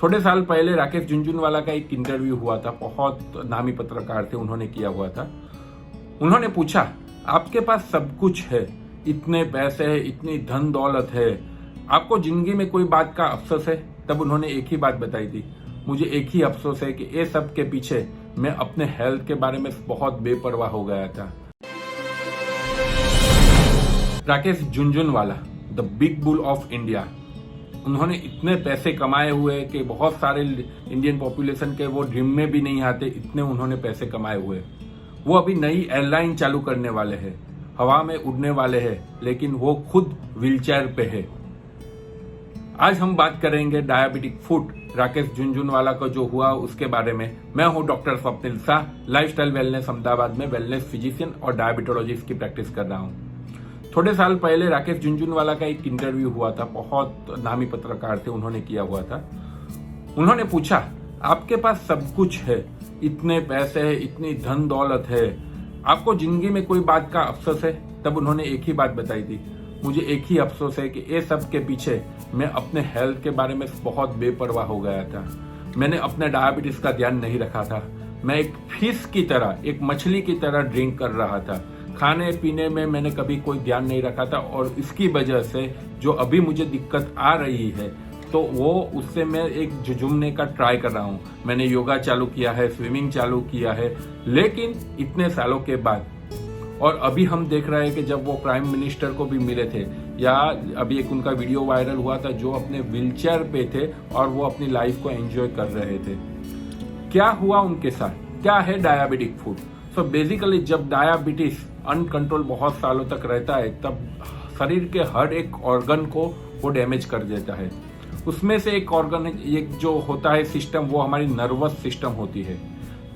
थोड़े साल पहले राकेश झुनझुनवाला का एक इंटरव्यू हुआ था। बहुत नामी पत्रकार थे, उन्होंने किया हुआ था। उन्होंने पूछा, आपके पास सब कुछ है, इतने पैसे है, इतनी धन दौलत है, आपको जिंदगी में कोई बात का अफसोस है? तब उन्होंने एक ही बात बताई थी, मुझे एक ही अफसोस है कि ये सब के पीछे मैं अपने हेल्थ के बारे में बहुत बेपरवाह हो गया था। Rakesh Jhunjhunwala, the big bull of India, उन्होंने इतने पैसे कमाए हुए कि बहुत सारे इंडियन पॉपुलेशन के वो ड्रीम में भी नहीं आते, इतने उन्होंने पैसे कमाए हुए। वो अभी नई एयरलाइन चालू करने वाले हैं, हवा में उड़ने वाले हैं, लेकिन वो खुद व्हीलचेयर पे है। आज हम बात करेंगे डायबिटिक फुट राकेश झुनझुनवाला का जो हुआ उसके बारे में। मैं हूं doctor Swapnil Shah, lifestyle wellness Ahmedabad में वेलनेस फिजिशियन और डायबिटोलॉजिस्ट की प्रैक्टिस कर रहा हूं। थोड़े साल पहले राकेश झुनझुनवाला का एक इंटरव्यू हुआ था। बहुत नामी पत्रकार थे, उन्होंने किया हुआ था। उन्होंने पूछा, आपके पास सब कुछ है, इतने पैसे है, इतनी धन दौलत है, आपको जिंदगी में कोई बात का अफसोस है? तब उन्होंने एक ही बात बताई थी, मुझे एक ही अफसोस है कि ये सब के पीछे मैं अपने हेल्थ के बारे में बहुत बेपरवाह हो गया था। मैंने अपने डायबिटीज का ध्यान नहीं रखा था। मैं एक फिश की तरह, एक मछली की तरह ड्रिंक कर रहा था। खाने पीने में मैंने कभी कोई ध्यान नहीं रखा था और इसकी वजह से जो अभी मुझे दिक्कत आ रही है तो वो उससे मैं एक झुझुमने का ट्राई कर रहा हूँ। मैंने योगा चालू किया है, स्विमिंग चालू किया है, लेकिन इतने सालों के बाद, और अभी हम देख रहे हैं कि जब वो प्राइम मिनिस्टर को भी मिले थे, या अभी एक उनका वीडियो वायरल हुआ था जो अपने व्हीलचेयर पे थे और वो अपनी लाइफ को एंजॉय कर रहे थे। क्या हुआ उनके साथ? क्या है डायबिटिक फुट? सो बेसिकली जब डायबिटीज अनकंट्रोल बहुत सालों तक रहता है तब शरीर के हर एक ऑर्गन को वो डैमेज कर देता है। उसमें से एक ऑर्गन, एक जो होता है सिस्टम, वो हमारी नर्वस सिस्टम होती है।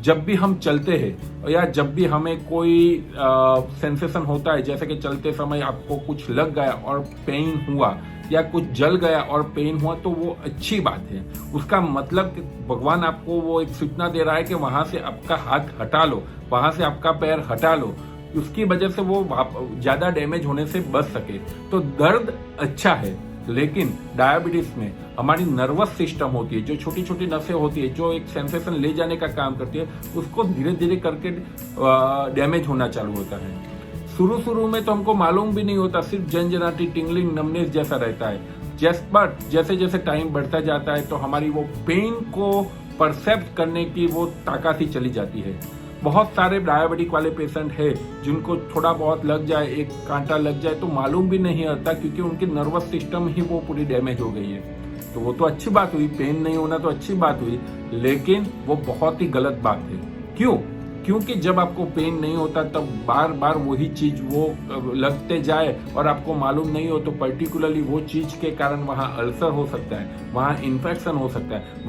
जब भी हम चलते हैं या जब भी हमें कोई सेंसेशन होता है, जैसे कि चलते समय आपको कुछ लग गया और पेन हुआ या कुछ जल गया और पेन हुआ, तो वो अच्छी बात है। उसका मतलब कि भगवान आपको वो एक सूचना दे रहा है कि वहां से आपका हाथ हटा लो, वहां से आपका पैर हटा लो, उसकी वजह से वो ज्यादा डैमेज होने से बच सके। तो दर्द अच्छा है, लेकिन डायबिटीज में हमारी नर्वस सिस्टम होती है, जो छोटी छोटी नसें होती है, जो एक सेंसेशन ले जाने का काम करती है, उसको धीरे धीरे करके डैमेज होना चालू होता है। शुरू में तो हमको मालूम भी नहीं होता, सिर्फ झंझनाटी, टिंगलिंग, नमनेस जैसा रहता है। बट जैसे जैसे टाइम बढ़ता जाता है तो हमारी वो पेन को परसेप्ट करने की वो ताकत ही चली जाती है। बहुत सारे डायबिटिक वाले पेशेंट है जिनको थोड़ा बहुत लग जाए, एक कांटा लग जाए तो मालूम भी नहीं आता, क्योंकि उनकी नर्वस सिस्टम ही वो पूरी डैमेज हो गई है। तो वो तो अच्छी बात हुई, पेन नहीं होना तो अच्छी बात हुई, लेकिन वो बहुत ही गलत बात है। क्यों? क्योंकि जब आपको पेन नहीं होता तब बार बार वही चीज वो लगते जाए और आपको मालूम नहीं हो, तो पर्टिकुलरली वो चीज के कारण वहाँ अल्सर हो सकता है, वहाँ इन्फेक्शन हो सकता है,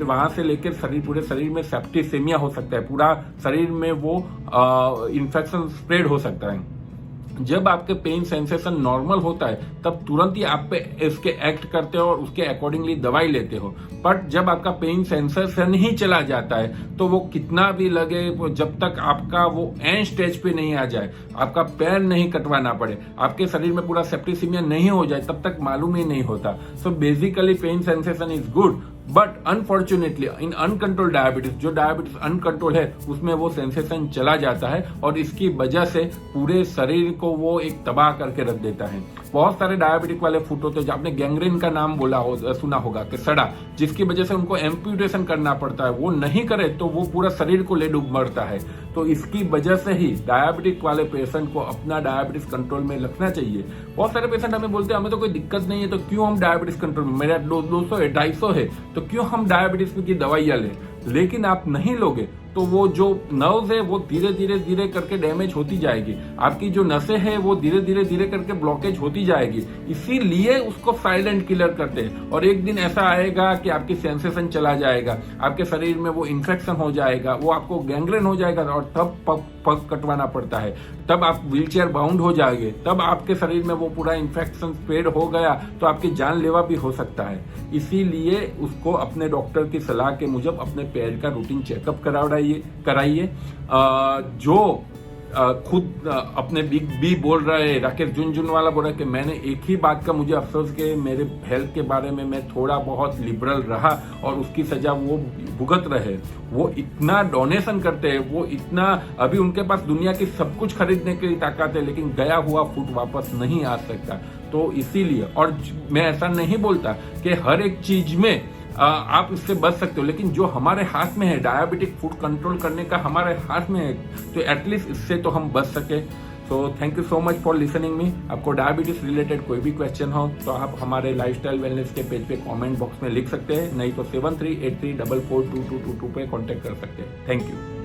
वहाँ से लेकर पूरे शरीर में सेप्टिसेमिया हो सकता है, पूरा शरीर में वो इन्फेक्शन स्प्रेड हो सकता है। जब आपके पेन सेंसेशन नॉर्मल होता है तब तुरंत ही आप पे इसके एक्ट करते हो और उसके अकॉर्डिंगली दवाई लेते हो। बट जब आपका पेन सेंसेशन ही चला जाता है तो वो कितना भी लगे, जब तक आपका वो एंड स्टेज पे नहीं आ जाए, आपका पैर नहीं कटवाना पड़े, आपके शरीर में पूरा सेप्टिसीमिया नहीं हो जाए, तब तक मालूम ही नहीं होता। So basically pain sensation is good, but unfortunately in uncontrol diabetes, जो डायबिटीज अनकंट्रोल है उसमें वो सेंसेशन चला जाता है और इसकी वजह से पूरे शरीर को वो एक तबाह करके रख देता है। बहुत सारे डायबिटिक वाले फुट होते हैं, आपने गैंग्रीन का नाम सुना होगा कि सड़ा, जिसकी वजह से उनको एम्प्यूटेशन करना पड़ता है। वो नहीं करे तो वो पूरा शरीर को ले डूब मरता है। तो इसकी वजह से ही डायबिटिक वाले पेशेंट को अपना डायबिटीज कंट्रोल में रखना चाहिए। बहुत सारे पेशेंट हमें बोलते हैं हमें तो कोई दिक्कत नहीं है, तो क्यों हम डायबिटीज कंट्रोल में, मेरा 200 है, 250 है, तो क्यों हम डायबिटीज की दवाइयां लें? लेकिन आप नहीं लोगे तो वो जो नर्व्स है वो धीरे धीरे करके डैमेज होती जाएगी, आपकी जो नसें है वो धीरे धीरे करके ब्लॉकेज होती जाएगी। इसीलिए उसको साइलेंट किलर करते हैं। और एक दिन ऐसा आएगा कि आपकी सेंसेशन चला जाएगा, आपके शरीर में वो इन्फेक्शन हो जाएगा, वो आपको गैंग्रेन हो जाएगा और तब पग कटवाना पड़ता है, तब आप व्हीलचेयर बाउंड हो जाएंगे, तब आपके शरीर में वो पूरा इन्फेक्शन स्प्रेड हो गया तो आपकी जानलेवा भी हो सकता है। इसीलिए उसको अपने डॉक्टर की सलाह के मुजब अपने पैर का रूटीन चेकअप कराइए। जो खुद अपने बिग बी बोल रहे हैं, राकेश झुनझुनवाला बोल रहा है कि मैंने एक ही बात का मुझे अफसोस कि मेरे हेल्थ के बारे में मैं थोड़ा बहुत लिबरल रहा और उसकी सजा वो भुगत रहे। वो इतना डोनेशन करते हैं, वो इतना, अभी उनके पास दुनिया की सब कुछ खरीदने की ताकत है, लेकिन गया हुआ फूड वापस नहीं आ सकता। तो इसीलिए, और मैं ऐसा नहीं बोलता कि हर एक चीज में आप इससे बच सकते हो, लेकिन जो हमारे हाथ में है, डायबिटिक फूड कंट्रोल करने का हमारे हाथ में है, तो एटलीस्ट इससे तो हम बच सके। So thank you so much for listening me. आपको डायबिटीज रिलेटेड कोई भी क्वेश्चन हो तो आप हमारे लाइफस्टाइल वेलनेस के पेज पे कमेंट बॉक्स में लिख सकते हैं, नहीं तो 7383442222 पे कांटेक्ट कर सकते हैं। Thank you.